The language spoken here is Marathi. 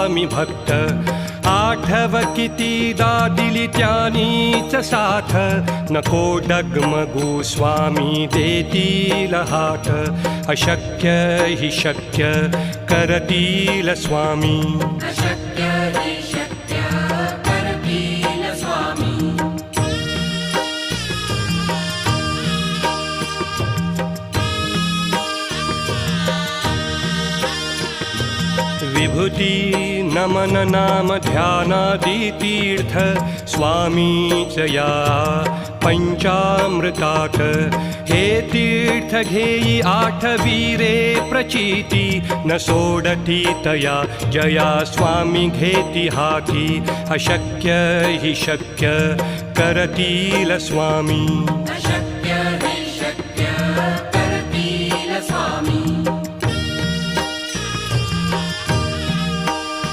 स्वामी भक्त आठव कितीदा दिली त्यानीच साथ नको डगमगू स्वामी देतील हात अशक्य हि शक्य करतील स्वामी अशक्य हि शक्य करतील स्वामी विभूती नमन नाम ध्यानादि तीर्थ स्वामीच या पंचामृतात हे तीर्थ घेई आठवीरे प्रचिती न सोडती तया जया स्वामी घेती हाती अशक्य हि शक्य करतील स्वामी